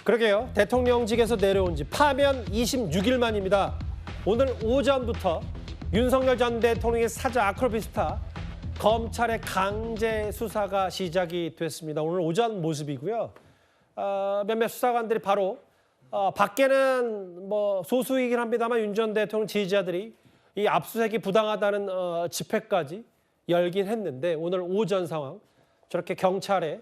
그러게요. 대통령직에서 내려온 지 파면 26일 만입니다. 오늘 오전부터 윤석열 전 대통령의 사저 아크로비스타 검찰의 강제 수사가 시작이 됐습니다. 오늘 오전 모습이고요. 몇몇 수사관들이 바로 밖에는 뭐 소수이긴 합니다만 윤 전 대통령 지지자들이 이 압수수색이 부당하다는 집회까지 열긴 했는데 오늘 오전 상황 저렇게 검찰의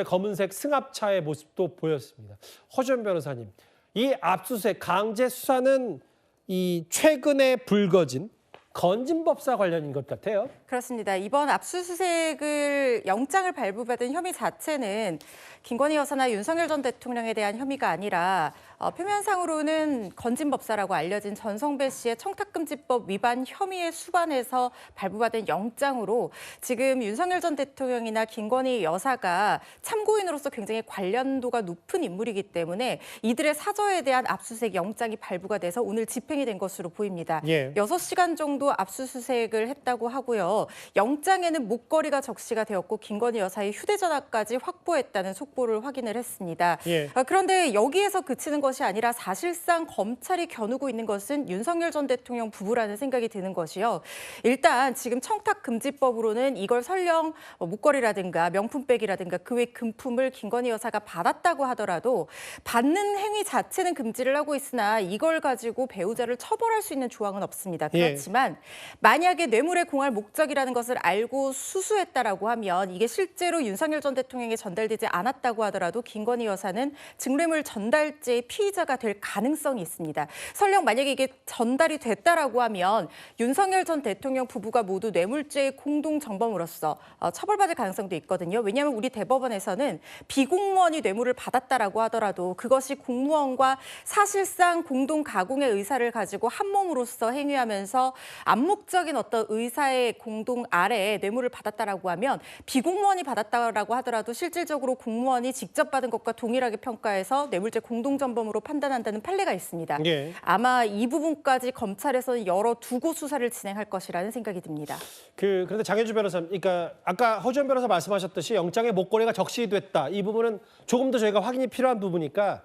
검은색 승합차의 모습도 보였습니다. 허준 변호사님, 이 압수수색 강제 수사는 이 최근에 불거진 건진법사 관련인 것 같아요. 그렇습니다. 이번 압수수색을 영장을 발부받은 혐의 자체는 김건희 여사나 윤석열 전 대통령에 대한 혐의가 아니라 표면상으로는 건진법사라고 알려진 전성배 씨의 청탁금지법 위반 혐의에 수반해서 발부받은 영장으로 지금 윤석열 전 대통령이나 김건희 여사가 참고인으로서 굉장히 관련도가 높은 인물이기 때문에 이들의 사저에 대한 압수수색 영장이 발부가 돼서 오늘 집행이 된 것으로 보입니다. 6시간 정도 압수수색을 했다고 하고요. 영장에는 목걸이가 적시가 되었고 김건희 여사의 휴대전화까지 확보했다는 속보를 확인을 했습니다. 그런데 여기에서 그치는 것이 아니라 사실상 검찰이 겨누고 있는 것은 윤석열 전 대통령 부부라는 생각이 드는 것이요. 일단 지금 청탁금지법으로는 이걸 설령 목걸이라든가 명품백이라든가 그 외 금품을 김건희 여사가 받았다고 하더라도 받는 행위 자체는 금지를 하고 있으나 이걸 가지고 배우자를 처벌할 수 있는 조항은 없습니다. 그렇지만 만약에 뇌물에 공할 목적이라는 것을 알고 수수했다라고 하면 이게 실제로 윤석열 전 대통령에게 전달되지 않았다고 하더라도 김건희 여사는 증례물 전달죄의 피의자가 될 가능성이 있습니다. 설령 만약에 이게 전달이 됐다라고 하면 윤석열 전 대통령 부부가 모두 뇌물죄의 공동 정범으로서 처벌받을 가능성도 있거든요. 왜냐하면 우리 대법원에서는 비공무원이 뇌물을 받았다라고 하더라도 그것이 공무원과 사실상 공동 가공의 의사를 가지고 한 몸으로서 행위하면서 암묵적인 어떤 의사의 공동 아래에 뇌물을 받았다라고 하면 비공무원이 받았다라고 하더라도 실질적으로 공무원이 직접 받은 것과 동일하게 평가해서 뇌물죄 공동전범으로 판단한다는 판례가 있습니다. 아마 이 부분까지 검찰에서는 열어두고 수사를 진행할 것이라는 생각이 듭니다. 그런데 장혜주 변호사님, 그러니까 아까 허준 변호사 말씀하셨듯이 영장에 목걸이가 적시됐다. 이 부분은 조금 더 저희가 확인이 필요한 부분이니까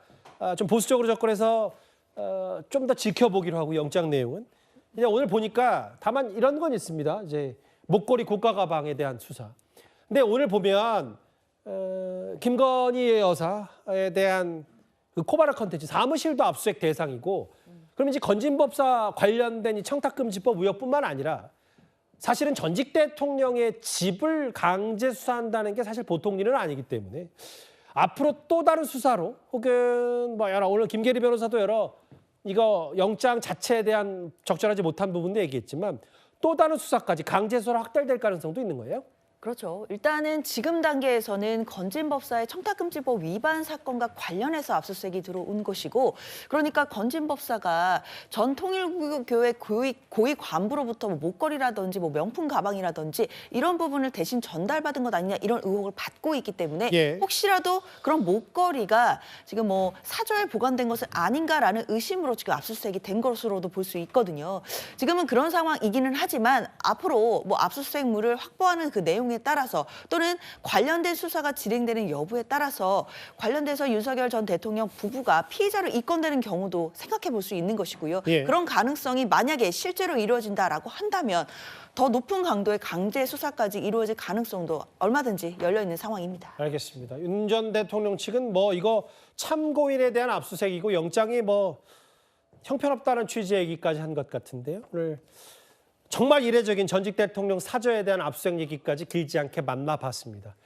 좀 보수적으로 접근해서 좀 더 지켜보기로 하고 영장 내용은. 이제 오늘 보니까 다만 이런 건 있습니다. 이제 목걸이 고가 가방에 대한 수사. 근데 오늘 보면 김건희 여사에 대한 그 코바나 컨텐츠 사무실도 압수수색 대상이고, 그럼 이제 건진법사 관련된 이 청탁금지법 의혹뿐만 아니라 사실은 전직 대통령의 집을 강제 수사한다는 게 사실 보통 일은 아니기 때문에 앞으로 또 다른 수사로 혹은 뭐 여러 오늘 김계리 변호사도 여러 이거 영장 자체에 대한 적절하지 못한 부분도 얘기했지만 또 다른 수사까지 강제 수사로 확대될 가능성도 있는 거예요? 그렇죠. 일단은 지금 단계에서는 건진법사의 청탁금지법 위반 사건과 관련해서 압수수색이 들어온 것이고, 그러니까 건진법사가 전 통일교회 고위 관부로부터 뭐 목걸이라든지 뭐 명품 가방이라든지 이런 부분을 대신 전달받은 것 아니냐 이런 의혹을 받고 있기 때문에 혹시라도 그런 목걸이가 지금 뭐 사저에 보관된 것은 아닌가라는 의심으로 지금 압수수색이 된 것으로도 볼 수 있거든요. 지금은 그런 상황이기는 하지만 앞으로 뭐 압수수색물을 확보하는 그 내용 따라서 또는 관련된 수사가 진행되는 여부에 따라서 관련돼서 윤석열 전 대통령 부부가 피의자로 입건되는 경우도 생각해 볼 수 있는 것이고요. 그런 가능성이 만약에 실제로 이루어진다라고 한다면 더 높은 강도의 강제 수사까지 이루어질 가능성도 얼마든지 열려 있는 상황입니다. 알겠습니다. 윤 전 대통령 측은 뭐 이거 참고인에 대한 압수수색이고 영장이 뭐 형편없다는 취지의 얘기까지 한 것 같은데요. 오늘 정말 이례적인 전직 대통령 사저에 대한 압수수색 얘기까지 길지 않게 만나봤습니다.